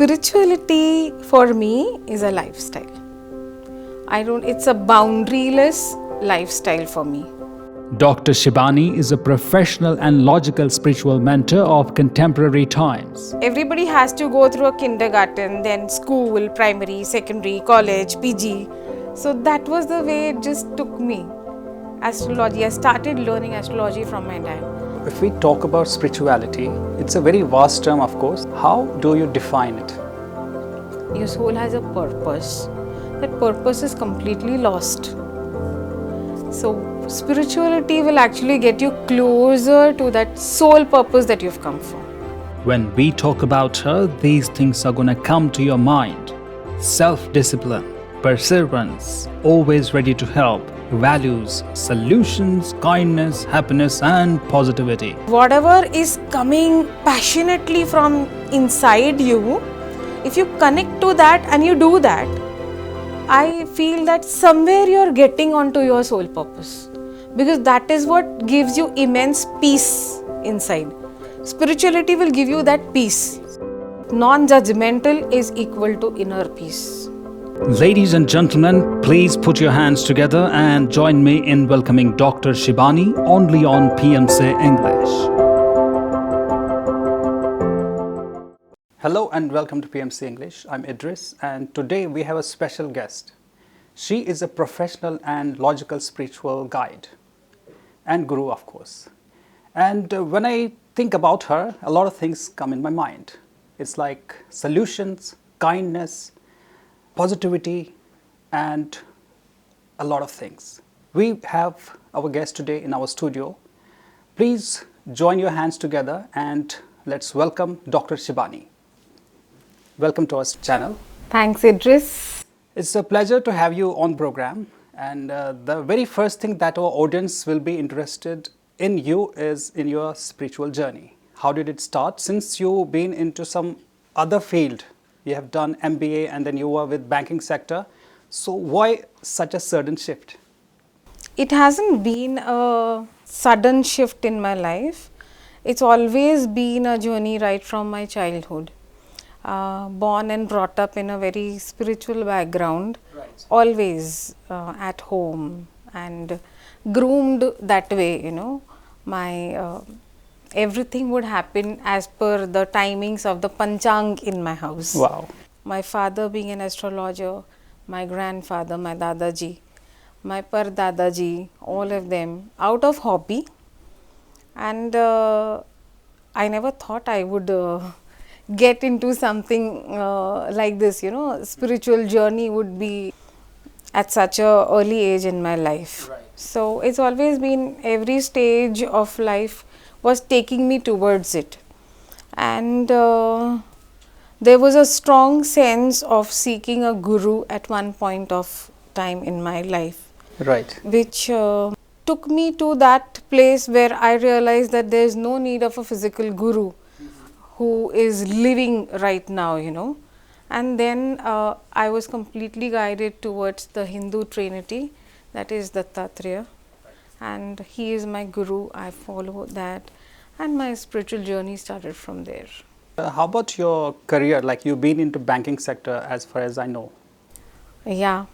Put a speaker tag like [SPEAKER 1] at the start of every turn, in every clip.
[SPEAKER 1] Spirituality for me is a lifestyle. It's a boundaryless lifestyle for me.
[SPEAKER 2] Dr. Shibani is a professional and logical spiritual mentor of contemporary times.
[SPEAKER 1] Everybody has to go through a kindergarten, then school, primary, secondary, college, PG. So that was the way it just took me. Astrology, I started learning astrology from my dad.
[SPEAKER 3] If we talk about spirituality, it's a very vast term, of course. How do you define it?
[SPEAKER 1] Your soul has a purpose. That purpose is completely lost. So spirituality will actually get you closer to that soul purpose that you've come for.
[SPEAKER 2] When we talk about her, these things are gonna come to your mind. Self-discipline, perseverance, always ready to help, values, solutions, kindness, happiness and positivity.
[SPEAKER 1] Whatever is coming passionately from inside you, if you connect to that and you do that, I feel that somewhere you're getting onto your soul purpose, because that is what gives you immense peace inside. Spirituality will give you that peace. Non-judgmental is equal to inner peace.
[SPEAKER 2] Ladies and gentlemen, please put your hands together and join me in welcoming Dr. Shibani only on PMC English.
[SPEAKER 3] Hello and welcome to PMC English. I'm Idris and today we have a special guest. She is a professional and logical spiritual guide and guru, of course. And when I think about her, a lot of things come in my mind. It's like solutions, kindness, positivity and a lot of things. We have our guest today in our studio. Please join your hands together and let's welcome Dr. Shibani. Welcome to our channel.
[SPEAKER 1] Thanks, Idris.
[SPEAKER 3] It's a pleasure to have you on program, and the very first thing that our audience will be interested in you is in your spiritual journey. How did it start? Since you've been into some other field, you have done MBA and then you were with banking sector. So why such a sudden shift?
[SPEAKER 1] It hasn't been a sudden shift in my life. It's always been a journey right from my childhood. Born and brought up in a very spiritual background, right. Always at home and groomed that way, my everything would happen as per the timings of the panchang in my house.
[SPEAKER 3] Wow.
[SPEAKER 1] My father being an astrologer, my grandfather, my dadaji, my pardadaji, all of them out of hobby, and I never thought I would get into something like this, spiritual journey would be at such a early age in my life. Right. So it's always been, every stage of life was taking me towards it, and there was a strong sense of seeking a guru at one point of time in my life,
[SPEAKER 3] right,
[SPEAKER 1] which took me to that place where I realized that there is no need of a physical guru who is living right now, and then I was completely guided towards the Hindu Trinity, that is Dattatreya, and he is my guru. I follow that, and my spiritual journey started from there.
[SPEAKER 3] How about your career? Like, you've been into banking sector as far as I know.
[SPEAKER 1] Yeah,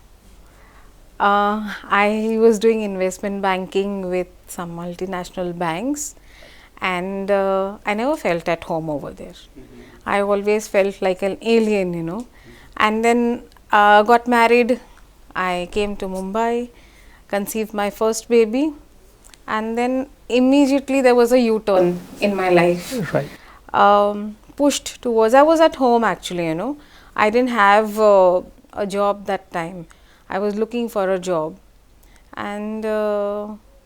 [SPEAKER 1] I was doing investment banking with some multinational banks, and I never felt at home over there. I always felt like an alien, and then got married. I came to Mumbai, conceived my first baby, and then immediately there was a U-turn in my life.
[SPEAKER 3] Right.
[SPEAKER 1] Pushed towards, I was at home actually, I didn't have a job that time. I was looking for a job, and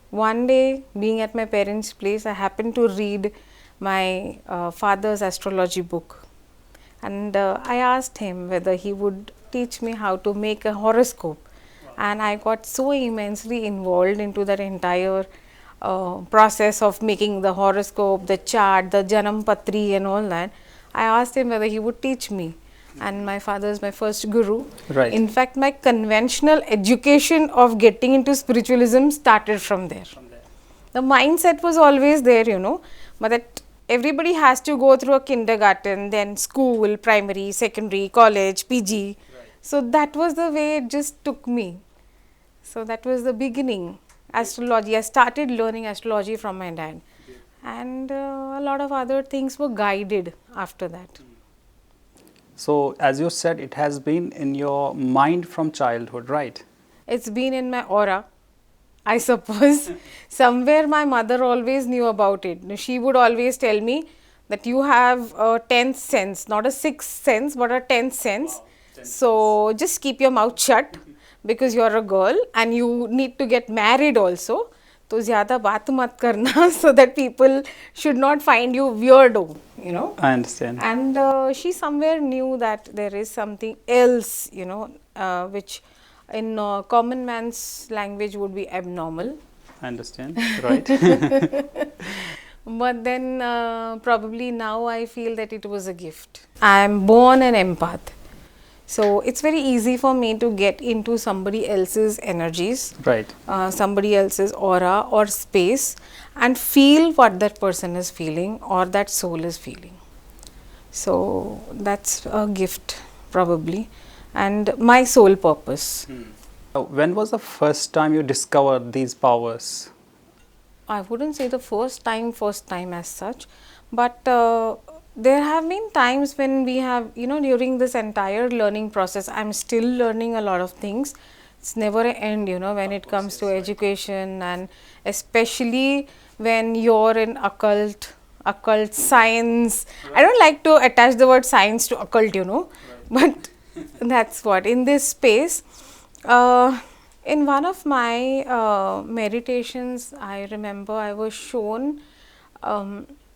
[SPEAKER 1] one day, being at my parents' place, I happened to read my father's astrology book, and I asked him whether he would teach me how to make a horoscope. Wow. And I got so immensely involved into that entire process of making the horoscope, the chart, the Janam Patri and all that. I asked him whether he would teach me, and my father is my first guru.
[SPEAKER 3] Right.
[SPEAKER 1] In fact, my conventional education of getting into spiritualism started from there. The mindset was always there, but that everybody has to go through a kindergarten, then school, primary, secondary, college, PG. So that was the way it just took me. So that was the beginning. Astrology, I started learning astrology from my dad, and a lot of other things were guided after that.
[SPEAKER 3] So, as you said, it has been in your mind from childhood, right?
[SPEAKER 1] It's been in my aura, I suppose. Somewhere my mother always knew about it. She would always tell me that you have a 10th sense, not a 6th sense, but a 10th sense. So just keep your mouth shut because you're a girl and you need to get married also. तो ज़्यादा बात मत करना so that people should not find you weirdo, you know.
[SPEAKER 3] I understand.
[SPEAKER 1] And she somewhere knew that there is something else, you know, which in common man's language would be abnormal.
[SPEAKER 3] I understand, right?
[SPEAKER 1] But then probably now I feel that it was a gift. I am born an empath. So it's very easy for me to get into somebody else's energies,
[SPEAKER 3] Right.
[SPEAKER 1] somebody else's aura or space, and feel what that person is feeling or that soul is feeling. So that's a gift probably, and my sole purpose.
[SPEAKER 3] When was the first time you discovered these powers?
[SPEAKER 1] I wouldn't say the first time as such, but there have been times when we have, you know, during this entire learning process, I'm still learning a lot of things. It's never an end, you know, when it comes to education, and especially when you're in occult science. I don't like to attach the word science to occult, you know, but that's what, in this space. In one of my meditations, I remember I was shown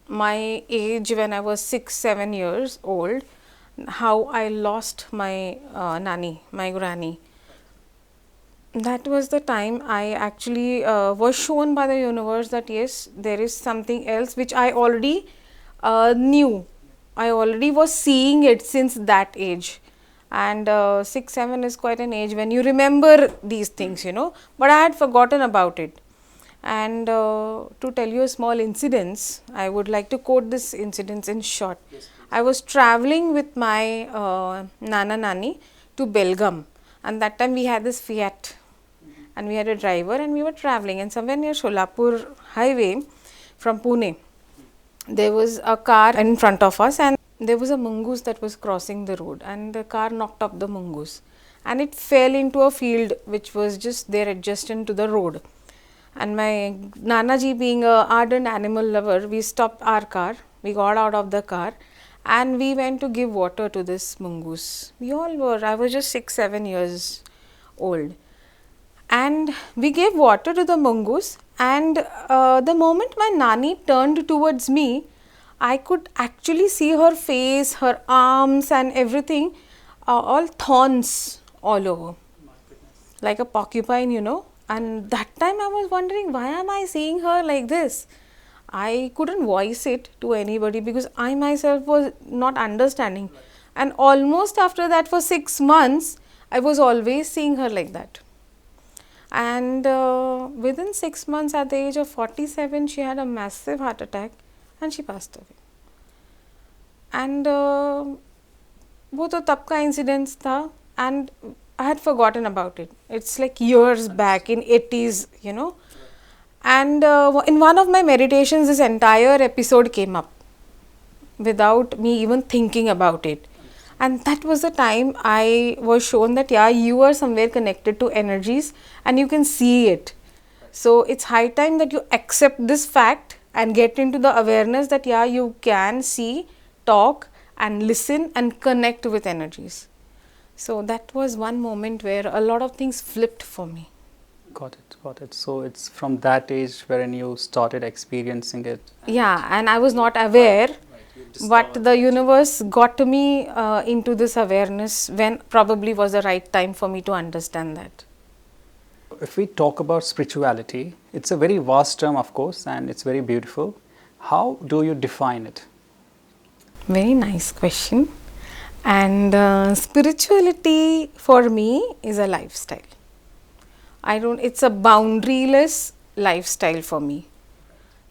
[SPEAKER 1] my age when I was 6-7 years old, how I lost my nanny, my granny. That was the time I actually was shown by the universe that yes, there is something else which I already knew. I already was seeing it since that age. And 6-7 is quite an age when you remember these things, you know, but I had forgotten about it. And to tell you a small incident, I would like to quote this incident in short. Yes, I was traveling with my Nana Nani to Belgaum, and that time we had this Fiat, and we had a driver, and we were traveling, and somewhere near Sholapur highway from Pune, there was a car in front of us, and there was a mongoose that was crossing the road, and the car knocked up the mongoose, and it fell into a field which was just there adjacent to the road. And my Nanaji, being a ardent animal lover, we stopped our car, we got out of the car, and we went to give water to this mongoose. We all were, I was just 6-7 years old. And we gave water to the mongoose, and the moment my Nani turned towards me, I could actually see her face, her arms and everything, all thorns all over, like a porcupine, you know. And that time I was wondering, why am I seeing her like this? I couldn't voice it to anybody because I myself was not understanding. And almost after that, for 6 months, I was always seeing her like that. And within 6 months, at the age of 47, she had a massive heart attack and she passed away. And वो तो तब का incidents था, and I had forgotten about it. It's like years back in 80s, you know. And in one of my meditations, this entire episode came up without me even thinking about it. And that was the time I was shown that, yeah, you are somewhere connected to energies and you can see it. So it's high time that you accept this fact and get into the awareness that, yeah, you can see, talk and listen and connect with energies. So that was one moment where a lot of things flipped for me.
[SPEAKER 3] Got it. So it's from that age wherein you started experiencing it.
[SPEAKER 1] Yeah, and I was not aware, but the universe got me into this awareness when probably was the right time for me to understand that.
[SPEAKER 3] If we talk about spirituality, it's a very vast term, of course, and it's very beautiful. How do you define it?
[SPEAKER 1] Very nice question. And spirituality for me is a lifestyle. It's a boundaryless lifestyle for me.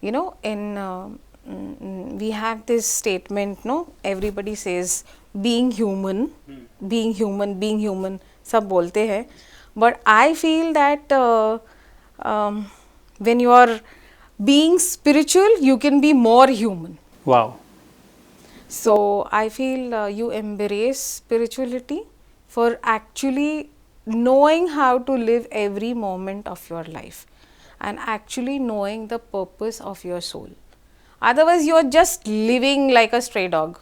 [SPEAKER 1] You know, in we have this statement, no? Everybody says being human, being human, being human. सब बोलते हैं. But I feel that when you are being spiritual, you can be more human.
[SPEAKER 3] Wow.
[SPEAKER 1] So I feel you embrace spirituality for actually knowing how to live every moment of your life and actually knowing the purpose of your soul. Otherwise, you are just living like a stray dog.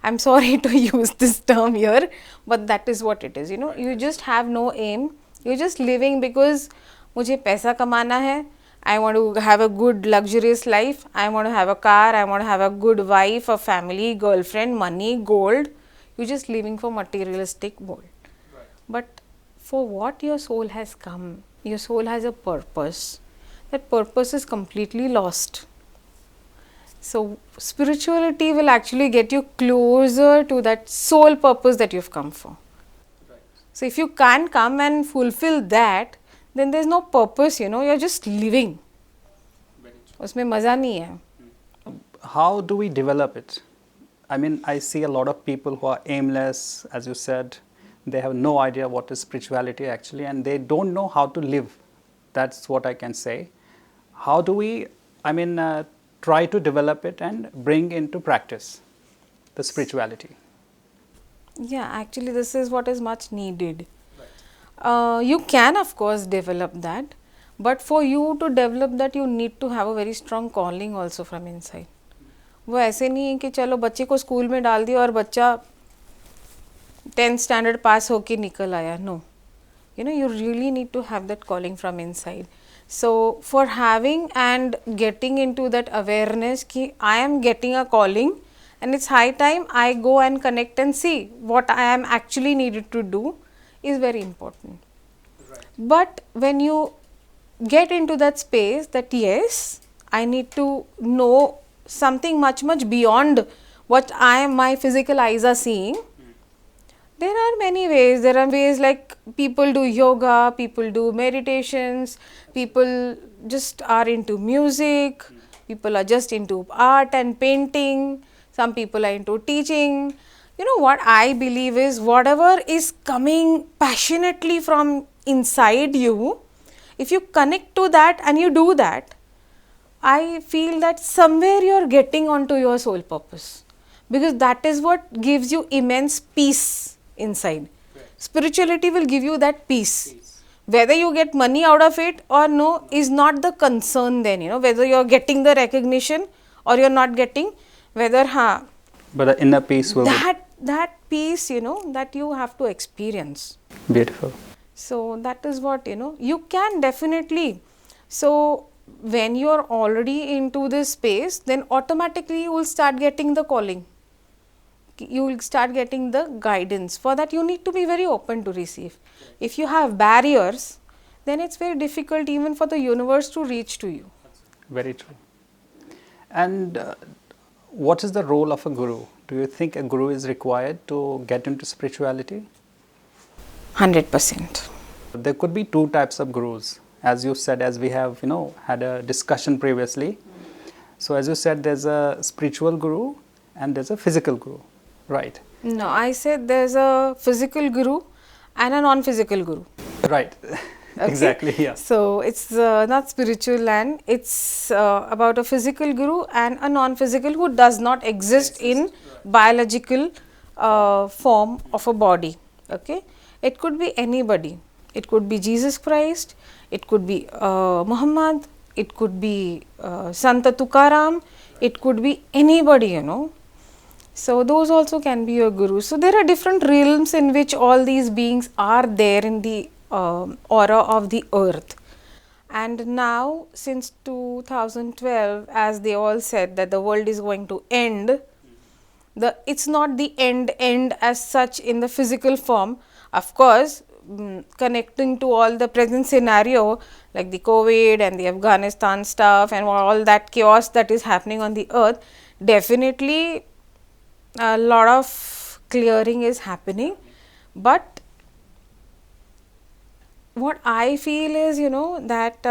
[SPEAKER 1] I'm sorry to use this term here, but that is what it is. You know, you just have no aim. You're just living because मुझे पैसा कमाना है. I want to have a good luxurious life. I want to have a car. I want to have a good wife, a family, girlfriend, money, gold. You're just living for materialistic world. Right. But for what your soul has come, your soul has a purpose. That purpose is completely lost. So spirituality will actually get you closer to that soul purpose that you've come for. Right. So if you can't come and fulfill that, then there's no purpose, you know, you're just living. उसमें मज़ा नहीं है.
[SPEAKER 3] How do we develop it? I mean, I see a lot of people who are aimless, as you said. They have no idea what is spirituality actually, and they don't know how to live. That's what I can say. How do we, try to develop it and bring into practice the spirituality?
[SPEAKER 1] Yeah, actually this is what is much needed. You can of course develop that, but for you to develop that you need to have a very strong calling also from inside. वो ऐसे नहीं है कि चलो बच्चे को school में डाल दिया और बच्चा 10th स्टैंडर्ड पास होके निकल आया. No, you know, you really need to have that calling from inside. So for having and getting into that awareness कि I am getting a calling and it's high time I go and connect and see what I am actually needed to do is very important. Right. But when you get into that space that yes, I need to know something much beyond what my physical eyes are seeing. There are many ways. There are ways like people do yoga, people do meditations, people just are into music, people are just into art and painting, some people are into teaching. You know what I believe is whatever is coming passionately from inside you, if you connect to that and you do that, I feel that somewhere you are getting onto your soul purpose, because that is what gives you immense peace inside. Right. Spirituality will give you that peace. Whether you get money out of it or no is not the concern then, you know, whether you are getting the recognition or you are not getting, whether
[SPEAKER 3] but the inner peace will
[SPEAKER 1] that peace, you know, that you have to experience.
[SPEAKER 3] Beautiful.
[SPEAKER 1] So that is what, you know, you can definitely. So when you are already into this space, then automatically you will start getting the calling. You will start getting the guidance. For that you need to be very open to receive. If you have barriers, then it's very difficult even for the universe to reach to you.
[SPEAKER 3] Very true. And what is the role of a guru? Do you think a guru is required to get into spirituality?
[SPEAKER 1] 100%.
[SPEAKER 3] There could be two types of gurus, as you said, as we have, had a discussion previously. So as you said, there's a spiritual guru and there's a physical guru, right?
[SPEAKER 1] No, I said there's a physical guru and a non-physical guru.
[SPEAKER 3] Right. Okay. Exactly, yeah.
[SPEAKER 1] So it's not spiritual, and it's about a physical guru and a non-physical who does not exist in biological form of a body. Okay, it could be anybody. It could be Jesus Christ. It could be Muhammad. It could be Santa Tukaram. It could be anybody, you know. So those also can be your gurus. So there are different realms in which all these beings are there in the aura of the earth. And now since 2012, as they all said that the world is going to end, it's not the end as such in the physical form. Of course, connecting to all the present scenario like the COVID and the Afghanistan stuff and all that chaos that is happening on the earth, definitely a lot of clearing is happening. But what I feel is, you know, that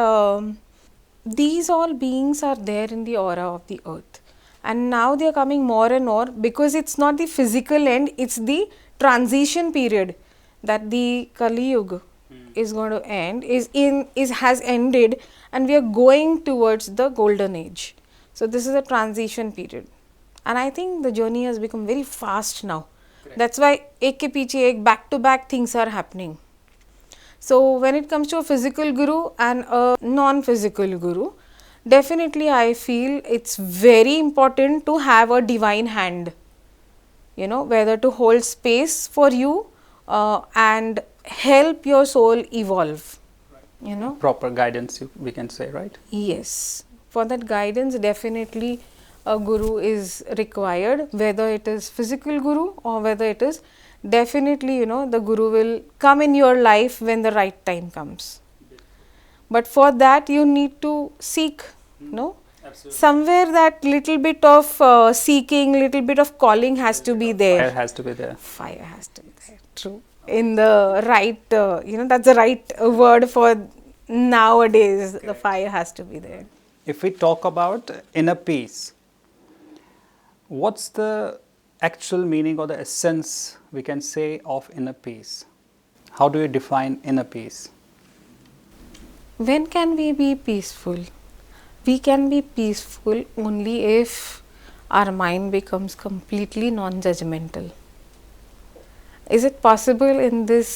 [SPEAKER 1] these all beings are there in the aura of the earth, And now they are coming more and more, because it's not the physical end, it's the transition period that the Kali Yuga is going to end, has ended, and we are going towards the golden age. So this is a transition period, and I think the journey has become very fast now. That's why ek ke piche ek, back to back things are happening. So when it comes to a physical guru and a non-physical guru, definitely I feel it's very important to have a divine hand, you know, whether to hold space for you and help your soul evolve, you know.
[SPEAKER 3] Proper guidance, we can say, right?
[SPEAKER 1] Yes, for that guidance definitely a guru is required, whether it is physical guru or whether it is, definitely, you know, the guru will come in your life when the right time comes. But for that you need to seek, no?
[SPEAKER 3] Absolutely.
[SPEAKER 1] Somewhere that little bit of seeking, little bit of calling has to be there.
[SPEAKER 3] Fire has to be there.
[SPEAKER 1] Fire has to be there, true. In the right, you know, that's the right word for nowadays. The fire has to be there.
[SPEAKER 3] If we talk about inner peace, what's the actual meaning or the essence, we can say, of inner peace? How do you define inner peace?
[SPEAKER 1] When can we be peaceful? We can be peaceful only if our mind becomes completely non-judgmental. Is it possible in this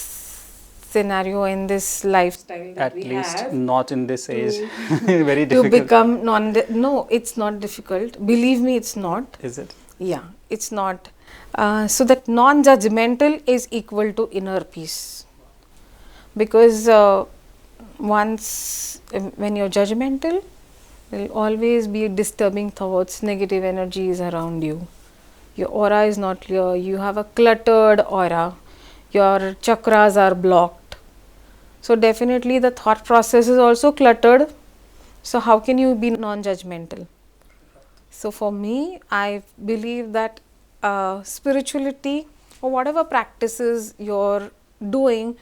[SPEAKER 1] scenario, in this lifestyle that
[SPEAKER 3] At
[SPEAKER 1] we
[SPEAKER 3] least
[SPEAKER 1] have,
[SPEAKER 3] not in this age. Very
[SPEAKER 1] to
[SPEAKER 3] difficult.
[SPEAKER 1] become no, it's not difficult. Believe me, it's not.
[SPEAKER 3] Is it?
[SPEAKER 1] Yeah, it's not. So that non-judgmental is equal to inner peace. Because once when you're judgmental, there will always be disturbing thoughts, negative energies around you. Your aura is not clear, you have a cluttered aura, your chakras are blocked. So definitely the thought process is also cluttered. So how can you be non-judgmental? So for me, I believe that spirituality or whatever practices you're doing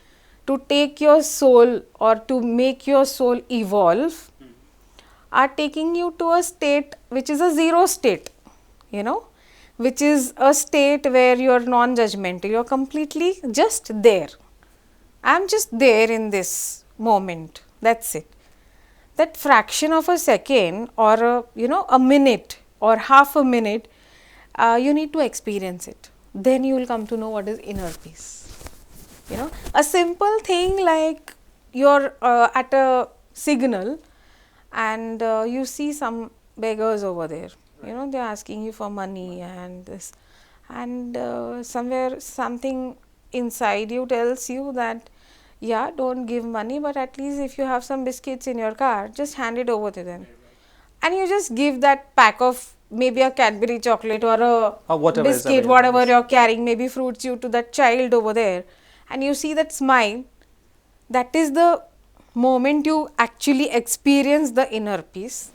[SPEAKER 1] to take your soul or to make your soul evolve are taking you to a state which is a zero state, you know, which is a state where you're non-judgmental, you're completely just there. I'm just there in this moment, that's it. That fraction of a second or a minute or half a minute, you need to experience it. Then you will come to know what is inner peace. You know, a simple thing like you're at a signal and you see some beggars over there, you know, they're asking you for money and this, and somewhere something inside you tells you that, yeah, don't give money, but at least if you have some biscuits in your car, just hand it over to them. And you just give that pack of maybe a Cadbury chocolate or a
[SPEAKER 3] whatever
[SPEAKER 1] biscuit, whatever you're carrying, maybe fruits you to that child over there, and you see that smile. That is the moment you actually experience the inner peace.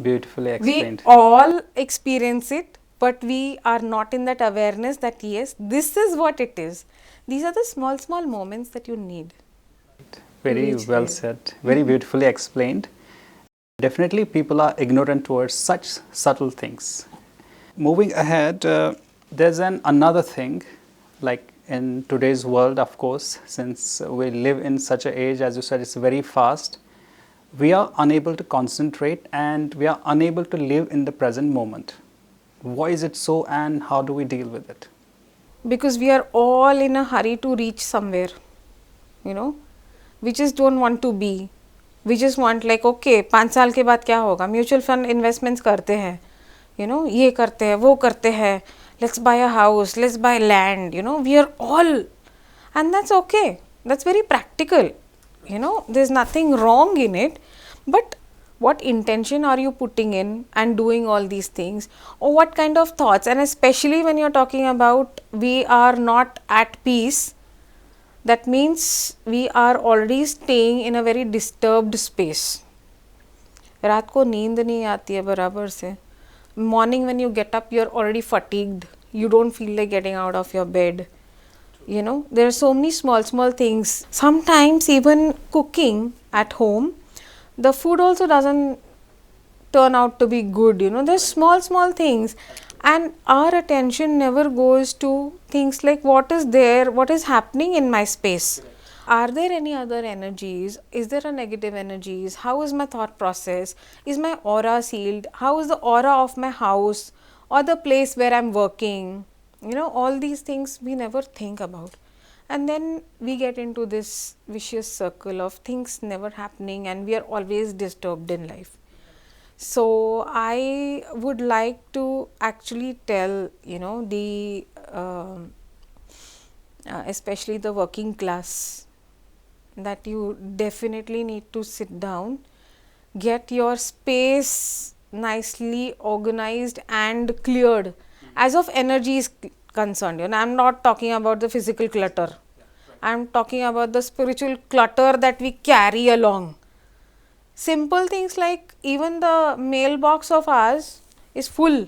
[SPEAKER 3] Beautifully explained.
[SPEAKER 1] We all experience it, but we are not in that awareness that yes, this is what it is. These are the small, small moments that you need.
[SPEAKER 3] Very well said. Very beautifully explained. Definitely people are ignorant towards such subtle things. Moving ahead, there's another thing, like in today's world, of course, since we live in such an age, as you said, it's very fast. We are unable to concentrate and we are unable to live in the present moment. Why is it so, and how do we deal with it?
[SPEAKER 1] Because we are all in a hurry to reach somewhere, you know. We just don't want to be. We just want like, okay, 5 साल के बाद क्या होगा? Mutual fund investments करते हैं, you know, ये करते हैं, वो करते हैं. Let's buy a house, let's buy land, you know. We are all, and that's okay. That's very practical, you know. There's nothing wrong in it, but what intention are you putting in and doing all these things, or what kind of thoughts? And especially when you're talking about we are not at peace, that means we are already staying in a very disturbed space. रात को नींद नहीं आती है बराबर से. Morning when you get up, you're already fatigued. You don't feel like getting out of your bed. You know, there are so many small things. Sometimes even cooking at home, the food also doesn't turn out to be good. There's small things, and our attention never goes to things like what is there, what is happening in my space. Are there any other energies? Is there a negative energies? How is my thought process? Is my aura sealed? How is the aura of my house or the place where I'm working? All these things we never think about. And then we get into this vicious circle of things never happening, and we are always disturbed in life. So I would like to actually tell, the especially the working class, that you definitely need to sit down, get your space nicely organized and cleared as of energy is concerned. I'm not talking about the physical clutter. I'm talking about the spiritual clutter that we carry along. Simple things like even the mailbox of ours is full.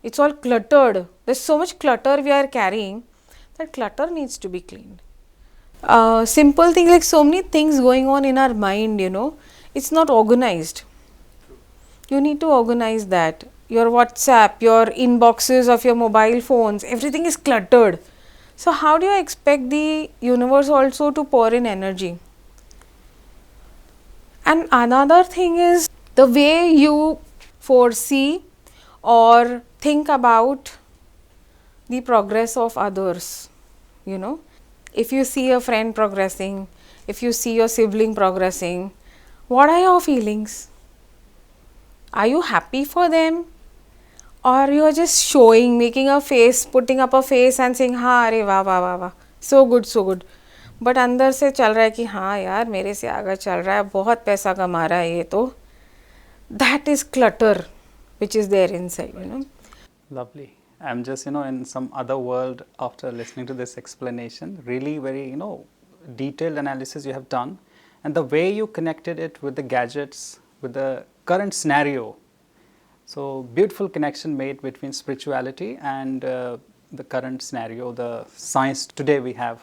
[SPEAKER 1] It's all cluttered. There's so much clutter we are carrying. That clutter needs to be cleaned. Simple thing like so many things going on in our mind, it's not organized. You need to organize that. Your WhatsApp, your inboxes of your mobile phones, everything is cluttered. So how do you expect the universe also to pour in energy? And another thing is the way you foresee or think about the progress of others, If you see a friend progressing, if you see your sibling progressing, what are your feelings? Are you happy for them? Or you are just showing, making a face, putting up a face and saying, हाँ अरे वाह वाह वाह वाह, so good. But अंदर से चल रहा है कि हाँ यार मेरे से आगे चल रहा है, बहुत पैसा कमा रहा है ये तो. That is clutter which is there inside,
[SPEAKER 3] Lovely. I'm just, in some other world after listening to this explanation. Really very, detailed analysis you have done. And the way you connected it with the gadgets, with the current scenario. So, beautiful connection made between spirituality and the current scenario, the science today we have.